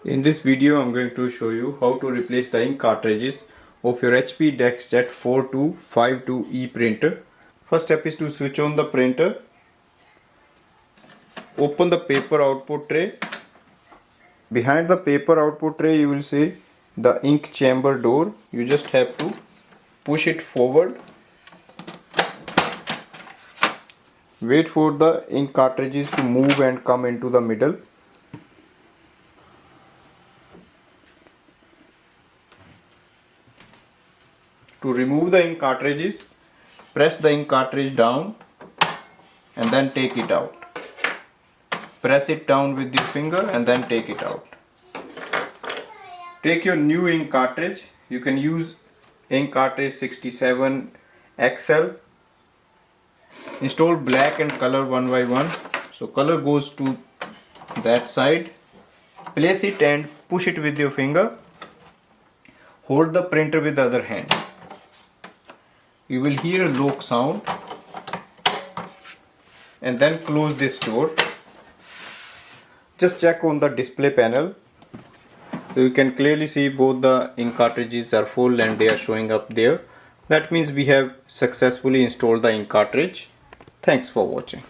In this video I'm going to show you how to replace the ink cartridges of your HP DeskJet 4252e printer. First step is to switch on the printer. Open the paper output tray. Behind the paper output tray you will see the ink chamber door. You just have to push it forward. Wait for the ink cartridges to move and come into the middle. To remove the ink cartridges, press the ink cartridge down and then take it out. Press it down with your finger and then take it out. Take your new ink cartridge. You can use ink cartridge 67 XL. Install black and color one by one. So color goes to that side. Place it and push it with your finger. Hold the printer with the other hand. You will hear a lock sound and then close this door. Just check on the display panel. So you can clearly see both the ink cartridges are full and they are showing up there. That means we have successfully installed the ink cartridge. Thanks for watching.